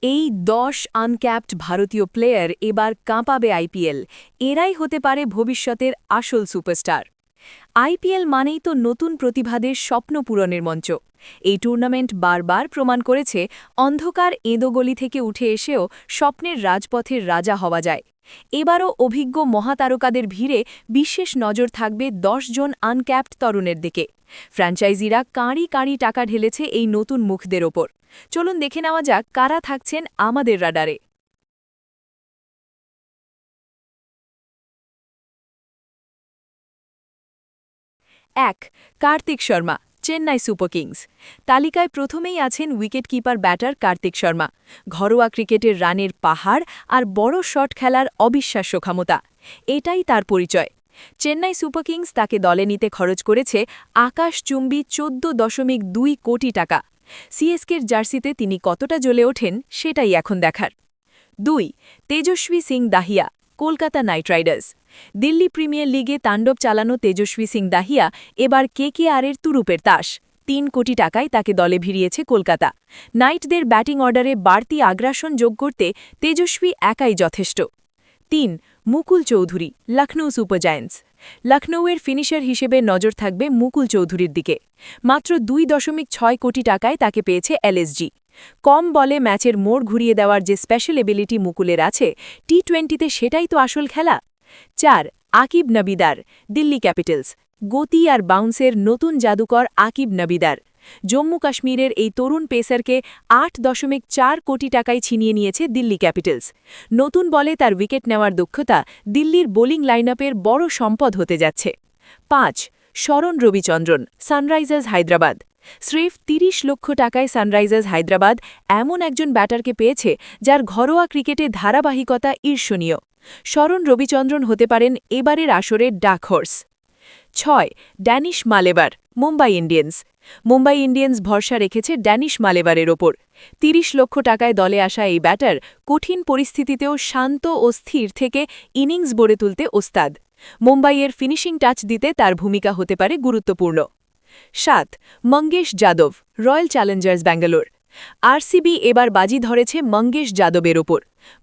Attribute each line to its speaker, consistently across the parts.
Speaker 1: এই ১০ আনক্যাপড ভারতীয় প্লেয়ার এবার কাঁপাবে আইপিএল। এরাই হতে পারে ভবিষ্যতের আসল সুপারস্টার। আইপিএল মানেই তো নতুন প্রতিভাদের স্বপ্ন পূরণের মঞ্চ। এই টুর্নামেন্ট বারবার প্রমাণ করেছে অন্ধকার এঁদোগলি থেকে উঠে এসেও স্বপ্নের রাজপথের রাজা হওয়া যায়। এবারও অভিজ্ঞ মহাতারকাদের ভিড়ে বিশেষ নজর থাকবে ১০ জন আনক্যাপড তরুণের দিকে। ফ্র্যাঞ্চাইজিরা কাঁড়ি কাঁড়ি টাকা ঢেলেছে এই নতুন মুখদের ওপর। চলুন দেখে নেওয়া যাক কারা থাকছেন আমাদের রাডারে। ১. Kartik Sharma, Chennai Super Kings. তালিকায় প্রথমেই আছেন উইকেটকিপার ব্যাটার কার্তিক শর্মা। ঘরোয়া ক্রিকেটের রানের পাহাড় আর বড় শট খেলার অবিশ্বাস্য ক্ষমতা, এটাই তার পরিচয়। চেন্নাই সুপার কিংস তাকে দলে নিতে খরচ করেছে আকাশচুম্বী ১৪.২ কোটি টাকা। সিএসকের জার্সিতে তিনি কতটা জ্বলে ওঠেন সেটাই এখন দেখার। ২. Tejasvi Singh Dahiya, Kolkata Knight Riders. Delhi Premier লিগে তাণ্ডব চালানো তেজস্বী সিং দাহিয়া এবার কেকেআরের তুরুপের তাস। ৩ কোটি টাকায় তাকে দলে ভিড়িয়েছে কলকাতা। নাইটদের ব্যাটিং অর্ডারে বাড়তি আগ্রাসন যোগ করতে তেজস্বী একাই যথেষ্ট। ৩. Mukul Chowdhury, Lucknow Super Giants. লখনৌয়ের ফিনিশার হিসেবে নজর থাকবে মুকুল চৌধুরীর দিকে। মাত্র ২.৬ কোটি টাকায় তাকে পেয়েছে এলএসজি। কম বলে ম্যাচের মোড় ঘুরিয়ে দেওয়ার যে স্পেশাল এবিলিটি মুকুলের আছে, টি-20তে সেটাই তো আসল খেলা। ৪. আকিব নবিদার, দিল্লি ক্যাপিটালস। গতি আর বাউন্সের নতুন জাদুকর আকিব নবিদার। জম্মু কাশ্মীরের এই তরুণ পেসারকে ৮.৪ কোটি টাকায় ছিনিয়ে নিয়েছে দিল্লি ক্যাপিটালস। নতুন বলে তার উইকেট নেওয়ার দক্ষতা দিল্লির বোলিং লাইনআপের বড় সম্পদ হতে যাচ্ছে। ৫. শরণ রবিচন্দ্রন, সানরাইজার্স হায়দ্রাবাদ। স্রেফ ৩০ লক্ষ টাকায় সানরাইজার্স হায়দ্রাবাদ এমন একজন ব্যাটারকে পেয়েছে যার ঘরোয়া ক্রিকেটে ধারাবাহিকতা ঈর্ষণীয়। শরণ রবিচন্দ্রন হতে পারেন এবারের আসরের dark horse. ৬. Danish Malewar, Mumbai Indians. Mumbai Indians ভরসা রেখেছে ড্যানিশ মালেবারের ওপর। ৩০ লক্ষ টাকায় দলে আসা এই ব্যাটার কঠিন পরিস্থিতিতেও শান্ত ও স্থির থেকে ইনিংস গড়ে তুলতে ওস্তাদ। মুম্বাইয়ের ফিনিশিং টাচ দিতে তার ভূমিকা হতে পারে গুরুত্বপূর্ণ। ৭. Mangesh Yadav, royal Challengers Bangalore. RCB এবার বাজি ধরেছে মঙ্গেশ যাদবের ওপর।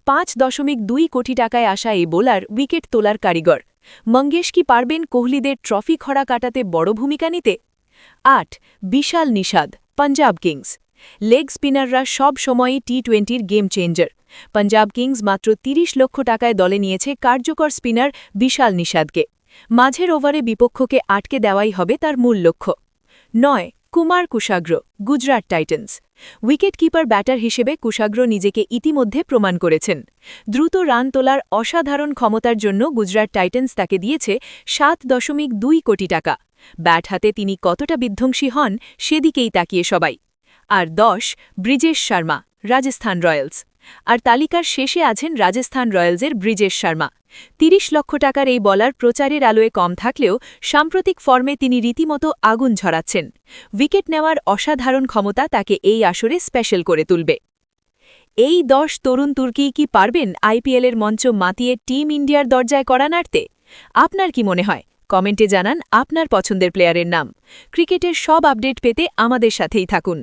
Speaker 1: ৫.২ কোটি টাকায় আসা এই বোলার উইকেট তোলার কারিগর। মঙ্গেশ কি পারবেন কোহলিদের ট্রফি খরা কাটাতে বড় ভূমিকা নিতে? ৮. বিশাল নিষাদ, পাঞ্জাব কিংস। লেগ স্পিনাররা সব সময়ই টি-20র গেম চেঞ্জার। পাঞ্জাব কিংস মাত্র ৩০ লক্ষ টাকায় দলে নিয়েছে কার্যকর স্পিনার বিশাল নিষাদকে। মাঝের ওভারে বিপক্ষকে আটকে দেওয়াই হবে তার মূল লক্ষ্য। ৯. Kumar Kushagra, Gujarat Titans. Wicketkeeper batter হিসেবে কুশাগ্র নিজেকে ইতিমধ্যে প্রমাণ করেছেন। দ্রুত রান তোলার অসাধারণ ক্ষমতার জন্য গুজরাট টাইটান্স তাকে দিয়েছে ৭.২ কোটি টাকা। ব্যাট হাতে তিনি কতটা বিধ্বংসী হন সেদিকেই তাকিয়ে সবাই। আর ১০. ব্রিজেশ শর্মা, রাজস্থান রয়্যালস। আর তালিকার শেষে আছেন রাজস্থান রয়্যালসের ব্রিজেশ শর্মা। ৩০ লক্ষ টাকার এই বলার প্রচারের আলোয় কম থাকলেও সাম্প্রতিক ফর্মে তিনি রীতিমতো আগুন ঝরাচ্ছেন। উইকেট নেওয়ার অসাধারণ ক্ষমতা তাকে এই আসরে স্পেশাল করে তুলবে। এই ১০ তরুণ তুর্কি কি পারবেন আইপিএলের মঞ্চ মাতিয়ে টিম ইন্ডিয়ার দরজায় কড়া নাড়তে? আপনার কি মনে হয়? কমেন্টে জানান আপনার পছন্দের প্লেয়ারের নাম। ক্রিকেটের সব আপডেট পেতে আমাদের সাথেই থাকুন।